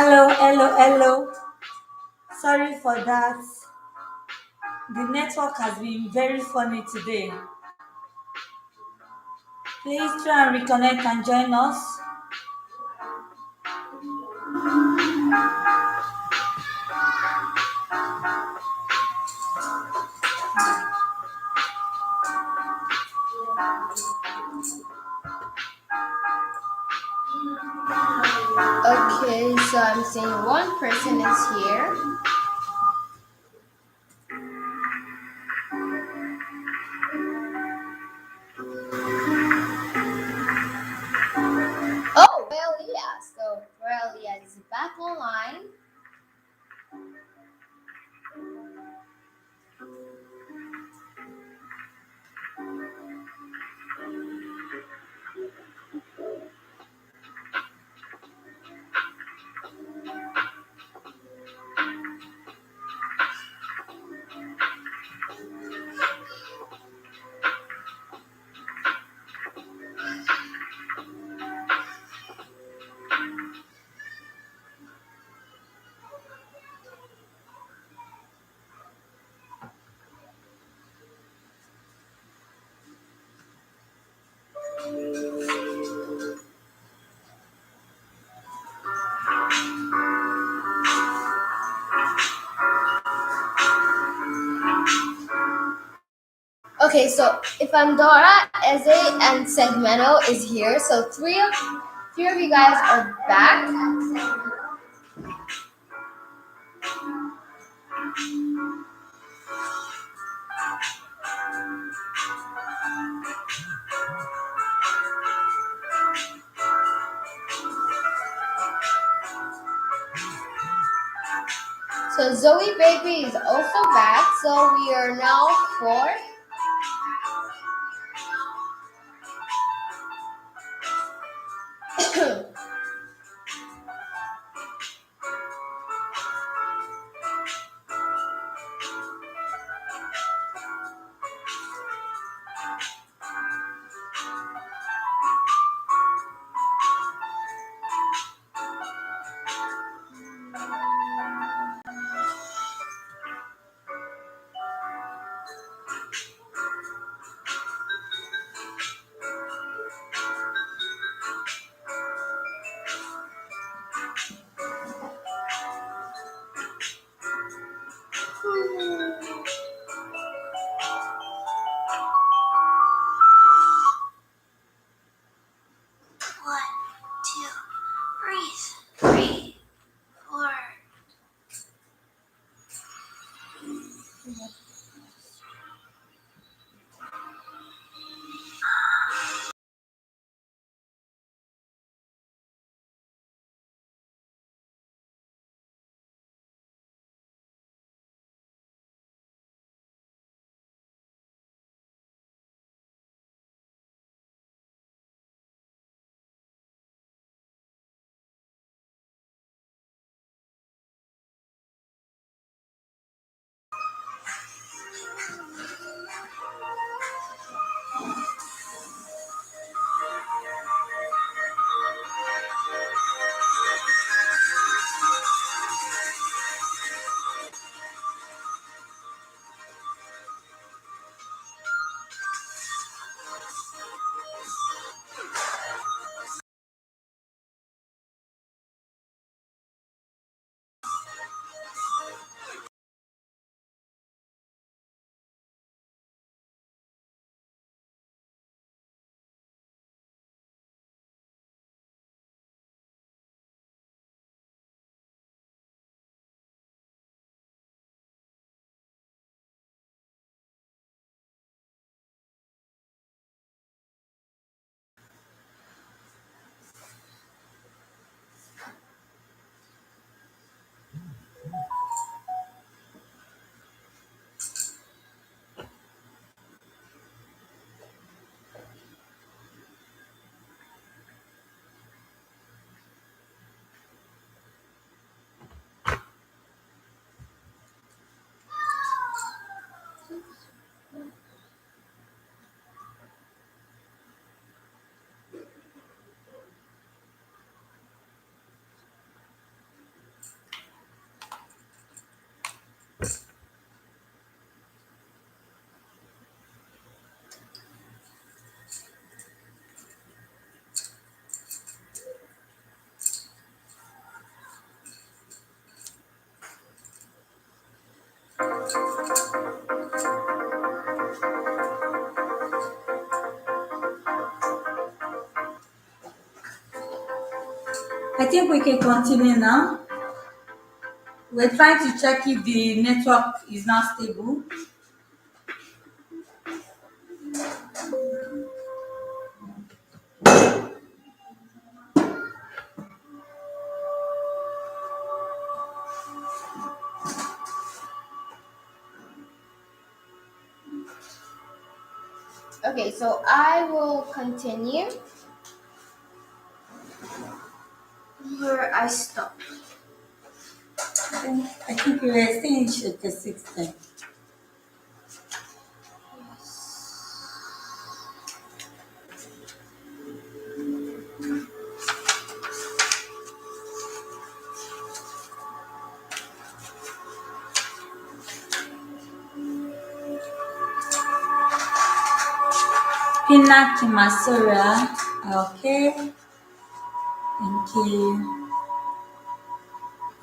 Hello, hello, hello. Sorry for that. The network has been very funny today. Please try and reconnect and join us. Okay, so I'm saying one person is here. Oh, well, yeah. So, well, yeah, is back online. Okay, so if Andorra, Eze, and Segmento is here, so three of you guys are back. So Zoe Baby is also back. So we are now four. One, two, breathe, breathe, four. I think we can continue now. We're trying to check if the network is now stable. Okay, so I will continue where I stopped. I think we were staying in chapter 16. Pinaki Masura. Okay. Thank you.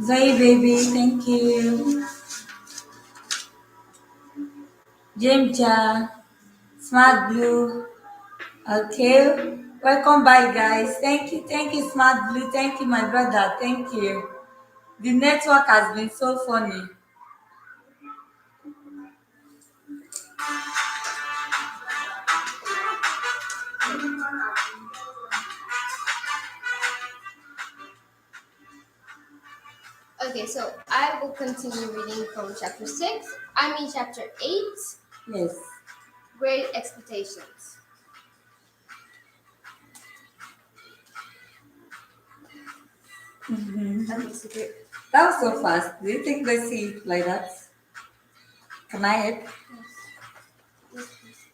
Zoe baby, thank you. Jameja, Smart Blue. Okay. Welcome back, guys. Thank you, Smart Blue. Thank you, my brother. Thank you. The network has been so funny. Okay, so I will continue reading from chapter 6. I mean, chapter 8, Yes. Great Expectations. Okay, so great. That was so fast. Do you think they see it like that? Can I help? Yes, please.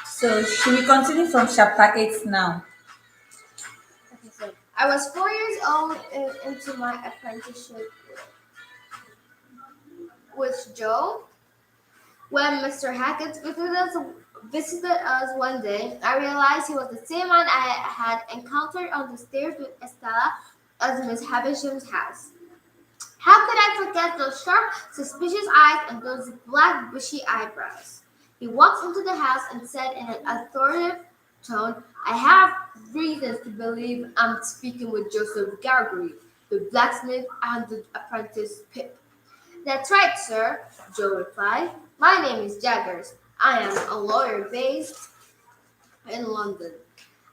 So should we continue from chapter 8 now? Okay, so I was 4 years old into my apprenticeship with Joe. When Mr. Hackett visited us one day, I realized he was the same man I had encountered on the stairs with Estella at Miss Havisham's house. How could I forget those sharp, suspicious eyes and those black, bushy eyebrows? He walked into the house and said in an authoritative tone, I have reasons to believe I'm speaking with Joseph Gargery, the blacksmith and the apprentice Pip. That's right, sir, Joe replied. My name is Jaggers. I am a lawyer based in London.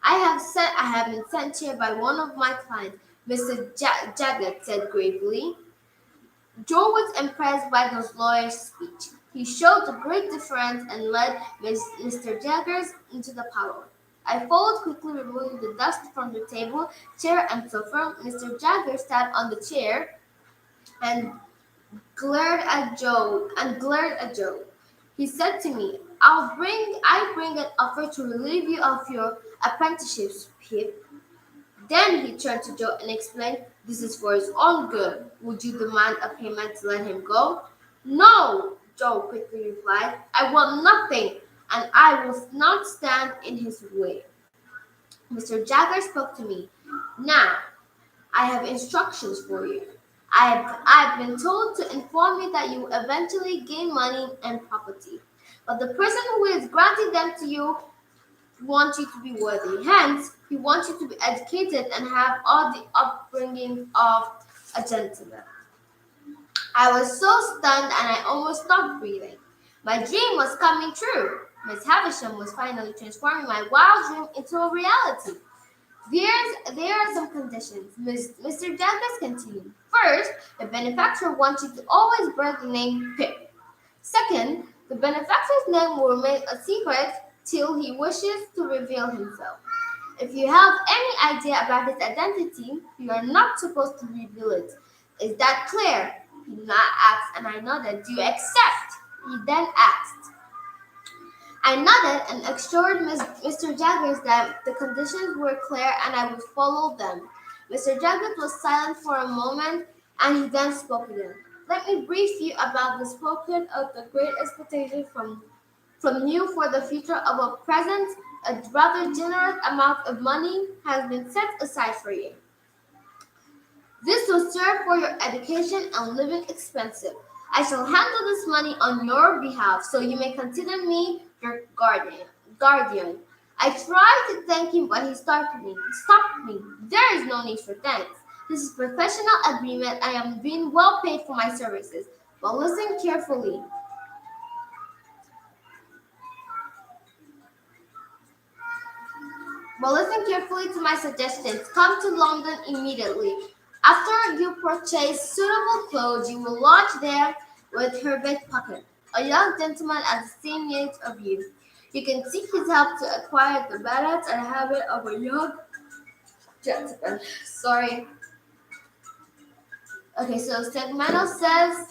I have been sent here by one of my clients, Mr. Jaggers said gravely. Joe was impressed by the lawyer's speech. He showed a great deference and led Mr. Jaggers into the parlor. I followed quickly, removing the dust from the table, chair, and sofa. Mr. Jaggers sat on the chair and glared at Joe. He said to me, I bring an offer to relieve you of your apprenticeship, Pip. Then he turned to Joe and explained, this is for his own good. Would you demand a payment to let him go? No, Joe quickly replied. I want nothing, and I will not stand in his way. Mr. Jagger spoke to me. Now, I have instructions for you. I've been told to inform you that you will eventually gain money and property. But the person who is granting them to you wants you to be worthy. Hence, he wants you to be educated and have all the upbringing of a gentleman. I was so stunned and I almost stopped breathing. My dream was coming true. Miss Havisham was finally transforming my wild dream into a reality. There are some conditions. Mr. Douglas continued. First, the benefactor wants you to always bear the name Pip. Second, the benefactor's name will remain a secret till he wishes to reveal himself. If you have any idea about his identity, you are not supposed to reveal it. Is that clear? He asked, and I nodded. Do you accept? He then asked. I nodded and assured Mr. Jaggers that the conditions were clear and I would follow them. Mr. Jaggers was silent for a moment and he then spoke again. Let me brief you about the spoken of the great expectation from you for the future of a present a rather generous amount of money has been set aside for you. This will serve for your education and living expenses. I shall handle this money on your behalf, so you may consider me your guardian. I tried to thank him, but he stopped me. There is no need for thanks. This is professional agreement. I am being well paid for my services. But listen carefully. But listen carefully to my suggestions. Come to London immediately. After you purchase suitable clothes, you will lodge there with Herbert Pocket, a young gentleman at the same age of you. You can seek his help to acquire the manners and habit of a young gentleman. Sorry. Okay, so Segmento says,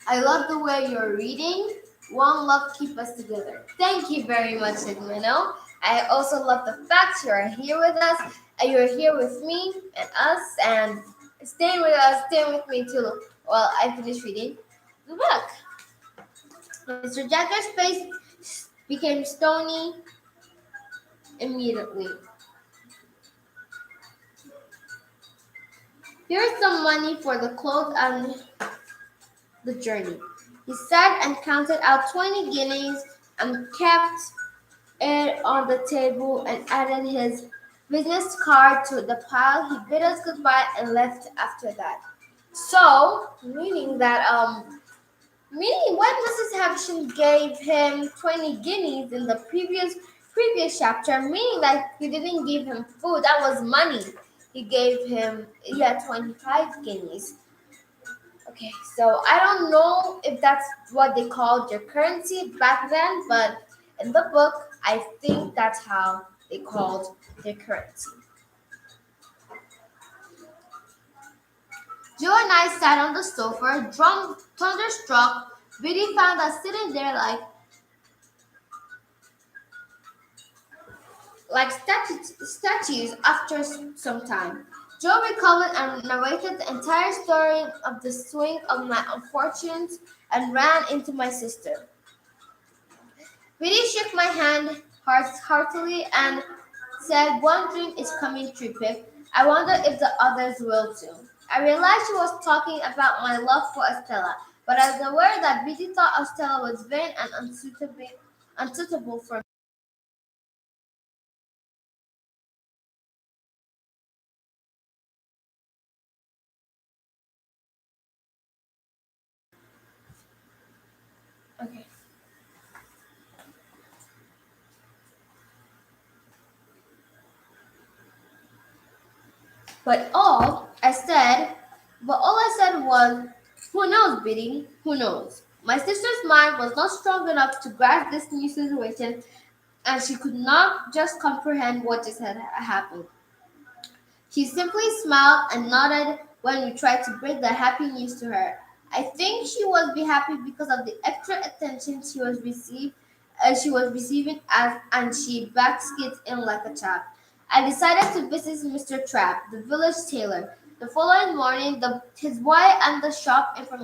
I love the way you're reading. One love keep us together. Thank you very much, Segmento. I also love the fact you are here with us, and you're here with me and us, and staying with me too while I finish reading the book. Mr. Jagger's face became stony immediately. Here's some money for the clothes and the journey. He sat and counted out 20 guineas and kept it on the table and added his business card to the pile. He bid us goodbye and left after that. So, meaning when Mrs. Havisham gave him 20 guineas in the previous chapter, meaning that he didn't give him food, that was money. He gave him 25 guineas. Okay, so I don't know if that's what they called their currency back then, but in the book, I think that's how they called their currency. Joe and I sat on the sofa, thunderstruck. Biddy found us sitting there like statues after some time. Joe recovered and narrated the entire story of the swing of my unfortunes and ran into my sister. Biddy shook my hand heartily and said, One dream is coming true, Pip. I wonder if the others will too. I realized she was talking about my love for Estella, but I was aware that Biddy thought Estella was vain and unsuitable for me. Okay. But all I said was, Who knows, Biddy? Who knows? My sister's mind was not strong enough to grasp this new situation, and she could not just comprehend what just had happened. She simply smiled and nodded when we tried to break the happy news to her. I think she was be happy because of the extra attention she was receiving and she basked in like a child. I decided to visit Mr. Trapp, the village tailor. The following morning, his wife and the shop informed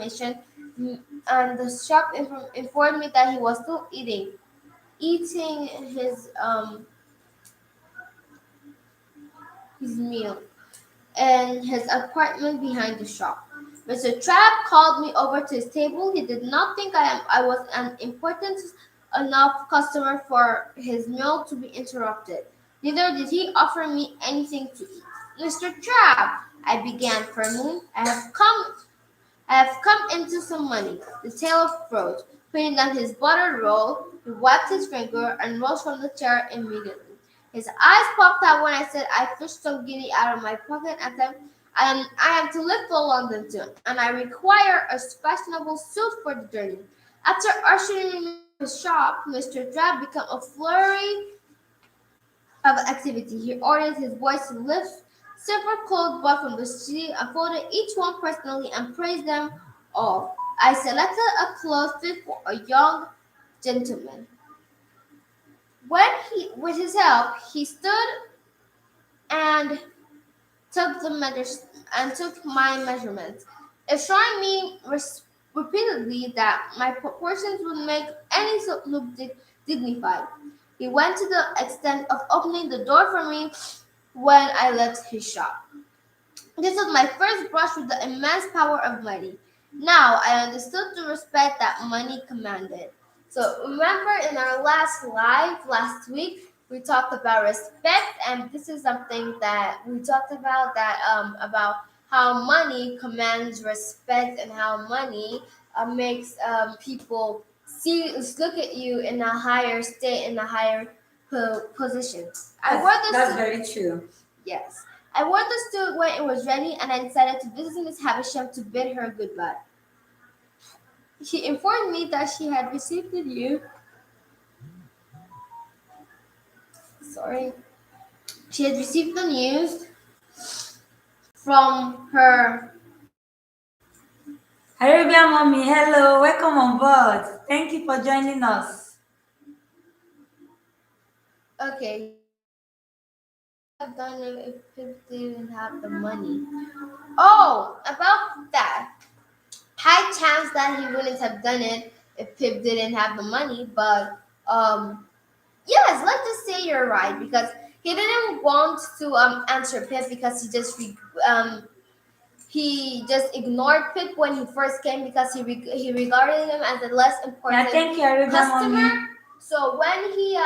me that he was still eating his meal in his apartment behind the shop. Mr. Trapp called me over to his table. He did not think I was an important enough customer for his meal to be interrupted. Neither did he offer me anything to eat. Mr. Trapp, I began firmly, I have come into some money. The tailor froze. Putting down his buttered roll, he wiped his finger and rose from the chair immediately. His eyes popped out when I said I fished some guinea out of my pocket and said, I am to live for London soon, and I require a fashionable suit for the journey. After ushering me to his shop, Mr. Drab became a flurry of activity. He ordered his boys to lift several clothes bought from the street and folded each one personally and praised them all. I selected a cloth fit for a young gentleman. With his help, he stood and took my measurements, assuring me repeatedly that my proportions would make any suit look dignified. He went to the extent of opening the door for me when I left his shop. This was my first brush with the immense power of money. Now I understood the respect that money commanded. So remember in our last live last week, we talked about respect, and this is something that we talked about how money commands respect and how money makes people see look at you in a higher state, in a higher position. I wore this That's to very true. Yes. I wore the suit when it was ready, and I decided to visit Miss Havisham to bid her goodbye. She informed me that she had received the news. Sorry. She had received the news from her. Arabian mommy, hello, welcome on board. Thank you for joining us. Okay, so what would Pip have done if Pip didn't have the money? Oh, about that. High chance that he wouldn't have done it if Pip didn't have the money, but um, yes, let's just say you're right because he didn't want to answer Pip because he just ignored Pip when he first came because he regarded him as a less Yeah, important thank you, Arabian customer. mommy. So when he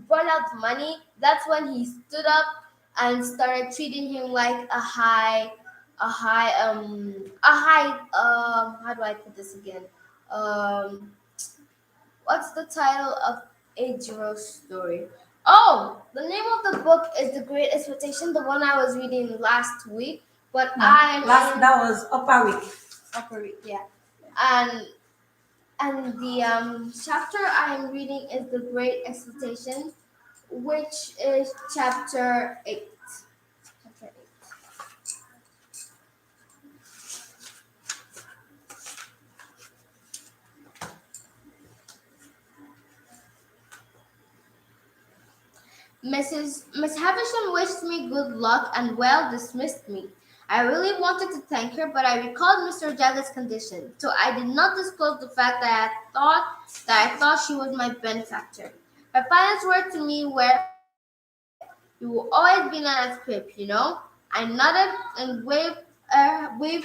brought out the money, that's when he stood up and started treating him like how do I put this again? Um What's the title of A Jiro story? Oh, the name of the book is The Great Expectation, the one I was reading last week. But No, I'm last in that was upper week. upper week, yeah. And the chapter I am reading is The Great Expectation, which is chapter 8. Chapter 8. Miss Havisham wished me good luck and well dismissed me. I really wanted to thank her, but I recalled Mr. Jagged's condition, so I did not disclose the fact that I thought she was my benefactor. Her final words to me were, "You will always be known as Pip, you know." I nodded and waved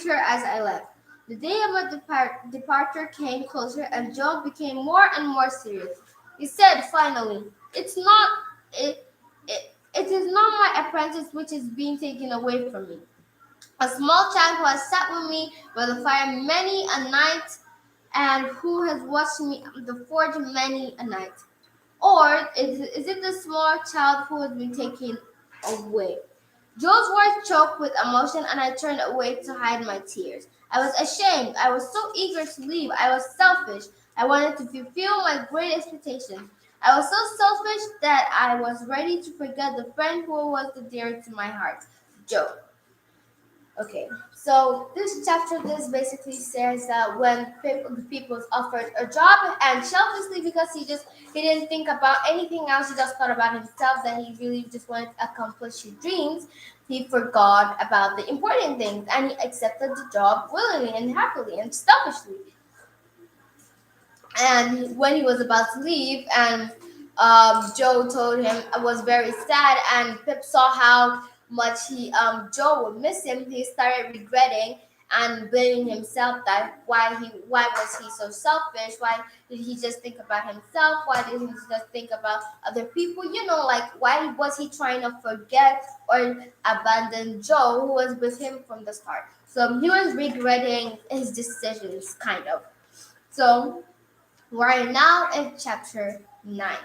her as I left. The day of our departure came closer, and Joe became more and more serious. He said finally, It is not my apprentice which is being taken away from me. A small child who has sat with me by the fire many a night and who has watched me at the forge many a night. Or is it the small child who has been taken away?" Joe's voice choked with emotion, and I turned away to hide my tears. I was ashamed. I was so eager to leave. I was selfish. I wanted to fulfill my great expectation. I was so selfish that I was ready to forget the friend who was the dearest to my heart, Joe. Okay, so this basically says that when people was offered a job and selfishly because he didn't think about anything else, he just thought about himself that he really just wanted to accomplish his dreams. He forgot about the important things and he accepted the job willingly and happily and selfishly. And when he was about to leave, and Joe told him I was very sad, and Pip saw how much Joe would miss him. He started regretting and blaming himself that why was he so selfish? Why did he just think about himself? Why did he just think about other people? Like why was he trying to forget or abandon Joe, who was with him from the start? So he was regretting his decisions, kind of. So we're now in chapter 9.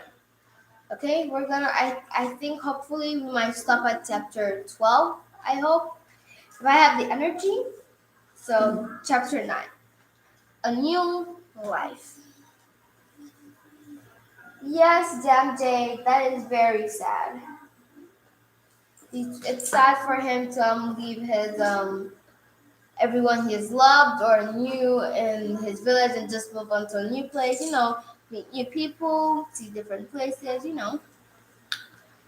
Okay, I think hopefully we might stop at chapter 12. I hope. If I have the energy. So, chapter 9. A new life. Yes, Jam J, that is very sad. It's sad for him to leave his everyone he has loved or knew in his village and just move on to a new place, meet new people, see different places.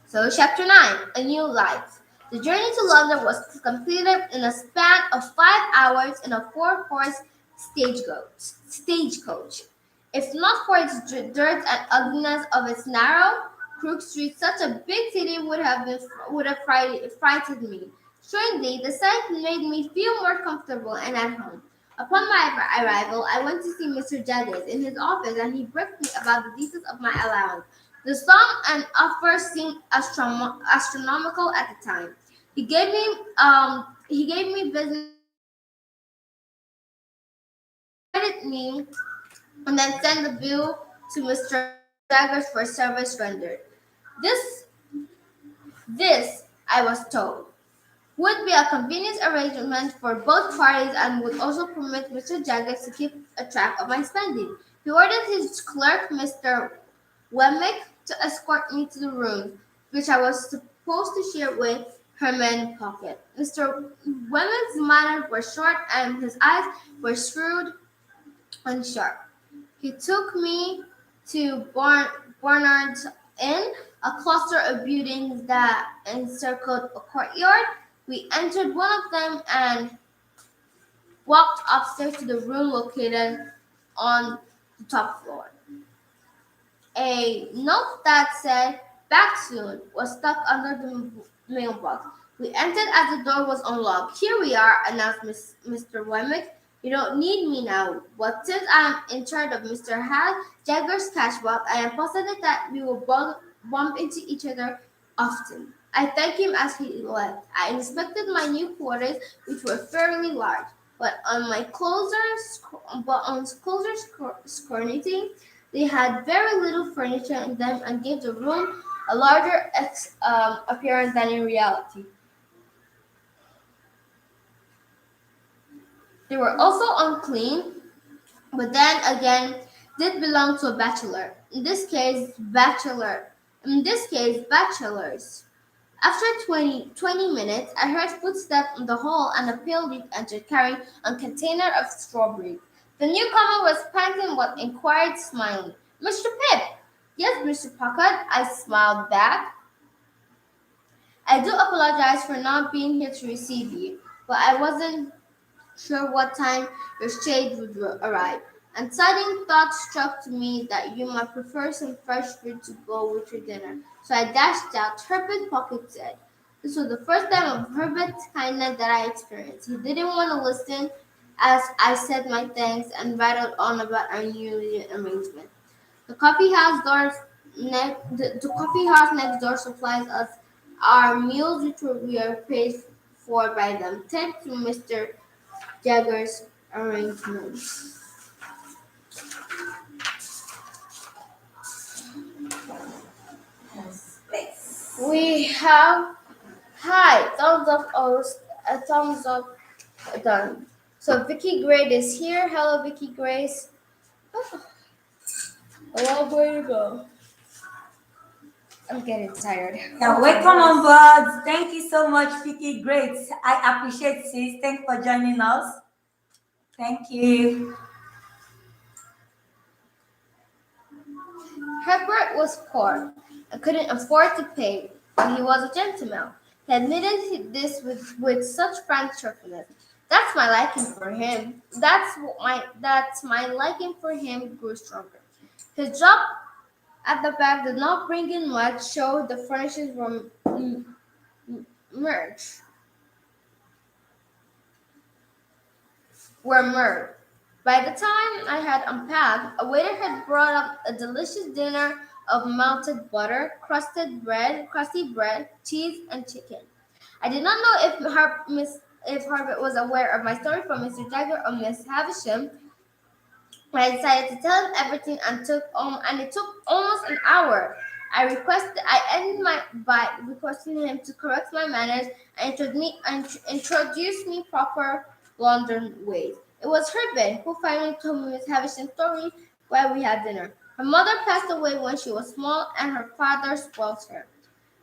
So, chapter 9, A New Life. The journey to London was completed in a span of 5 hours in a four-horse stagecoach. If not for its dirt and ugliness of its narrow, crooked streets, such a big city would have frightened me. Strangely, the sight made me feel more comfortable and at home. Upon my arrival, I went to see Mr. Jaggers in his office, and he briefed me about the details of my allowance. The sum and offer seemed astronomical at the time. He gave me business credit me and then send the bill to Mr. Jaggers for service rendered. This, this, I was told, would be a convenient arrangement for both parties and would also permit Mr. Jaggers to keep a track of my spending. He ordered his clerk, Mr. Wemmick, to escort me to the room, which I was supposed to share with Herman Pocket. Mr. Wemmick's manners were short and his eyes were shrewd and sharp. He took me to Barnard's Inn, a cluster of buildings that encircled a courtyard. We entered one of them and walked upstairs to the room located on the top floor. A note that said "Back soon" was stuck under the mailbox. We entered as the door was unlocked. "Here we are," announced Mr. Wemmick. "You don't need me now, but since I'm in charge of Mr. Hal Jagger's cash box, I am positive that we will bump into each other often." I thanked him as he left. I inspected my new quarters, which were fairly large, but on closer scrutiny, they had very little furniture in them and gave the room a larger appearance than in reality. They were also unclean, but then again, did belong to a bachelor. Bachelors. After 20 minutes, I heard footsteps in the hall and a pale youth entered carrying a container of strawberries. The newcomer was panting but inquired, smiling, "Mr. Pip?" "Yes, Mr. Pocket," I smiled back. "I do apologize for not being here to receive you, but I wasn't sure what time your shade would arrive. And sudden thought struck to me that you might prefer some fresh fruit to go with your dinner. So I dashed out." Herbert Pocket said. This was the first time of Herbert's kindness that I experienced. He didn't want to listen as I said my thanks and rattled on about our new arrangement. The coffee house next door supplies us our meals, which we are paid for by them, thanks to Mr. Jagger's arrangement. Yes, please. We have hi thumbs up, a thumbs up done. So Vicky Gray is here. Hello, Vicky Grace. Oh, a long way to go. I'm getting tired. Yeah, Oh my welcome on voice. board. Thank you so much, Vicky. Great. I appreciate sis. Thanks for joining us. Thank you. Herbert was poor and couldn't afford to pay, but he was a gentleman. He admitted this with such frank cheerfulness. That's my liking for him grew stronger. His job at the back did not bring in much, so the furnishings were merged. Were merged. By the time I had unpacked, a waiter had brought up a delicious dinner of melted butter, crusty bread, cheese, and chicken. I did not know if Herbert was aware of my story from Mr. Jagger or Miss Havisham. I decided to tell him everything and it took almost an hour. I ended my by requesting him to correct my manners and introduce me proper London ways. It was Herbert who finally told me Miss Havisham's story while we had dinner. Her mother passed away when she was small, and her father spoiled her.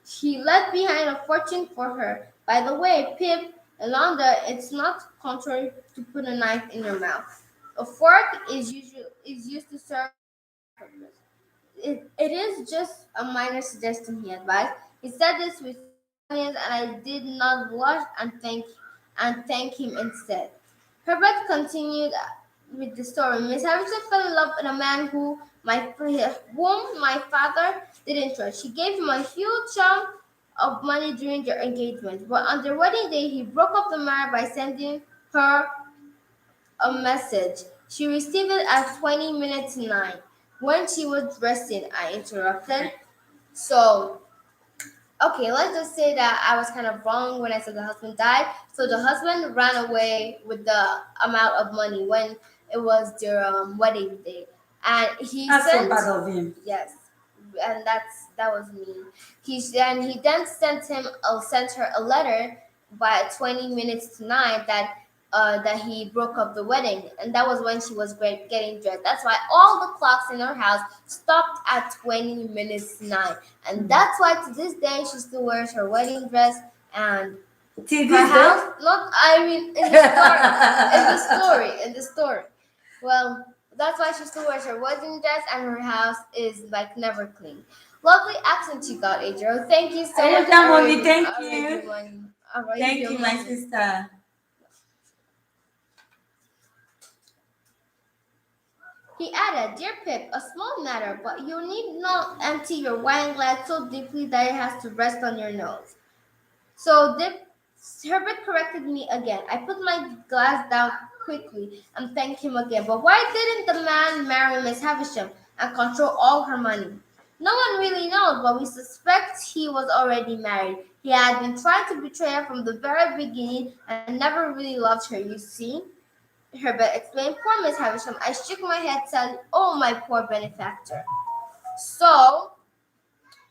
He left behind a fortune for her. By the way, Pip, in London, it's not contrary to put a knife in your mouth. A fork is used to serve purpose. It is just a minor suggestion, he advised. He said this with such confidence, and I did not blush and thank him instead. Herbert continued read the story. Miss Harrison fell in love with a man whom my father didn't trust. She gave him a huge sum of money during their engagement, but on their wedding day, he broke up the marriage by sending her a message. She received it at 20 minutes 9. When she was dressing, I interrupted. So, okay, let's just say that I was kind of wrong when I said the husband died. So the husband ran away with the amount of money when it was their wedding day, and he That's so sent, bad of him. yes, and that was mean. He then sent her a letter by 20 minutes to 9 that he broke up the wedding, and that was when she was getting dressed. That's why all the clocks in her house stopped at 20 minutes to 9, and that's why to this day she still wears her wedding dress. And Till her this day. house, not, I mean, in the story. Well, that's why she still wears her wedding dress, and her house is like never clean. Lovely accent you got, Adriel. Thank you so much. Mommy, thank I read you. your money. I read Thank your you, my money. sister. He added, Dear Pip, a small matter, but you need not empty your wine glass so deeply that it has to rest on your nose. So Herbert corrected me again. I put my glass down quickly and thanked him again. But why didn't the man marry Miss Havisham and control all her money? No one really knows, but we suspect he was already married. He had been trying to betray her from the very beginning and never really loved her, you see. Herbert explained, Poor Miss Havisham. I shook my head, saying, Oh, my poor benefactor. So,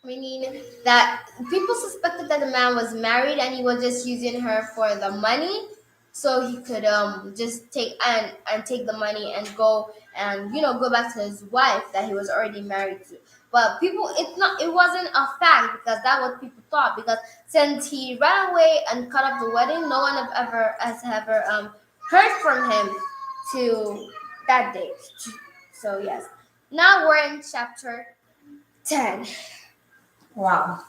meaning that people suspected that the man was married and he was just using her for the money, so he could just take the money and go and go back to his wife that he was already married to. But it wasn't a fact, because that's what people thought, because since he ran away and cut off the wedding, no one has ever heard from him to that date. So yes, now we're in chapter 10. Wow.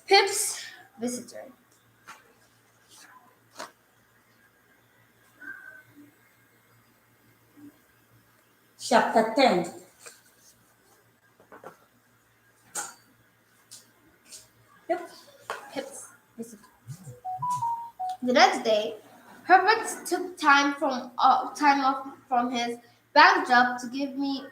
Pip's visitor. Chapter 10. Yep. Pip's visitor. The next day, Herbert took time off from his bank job to give me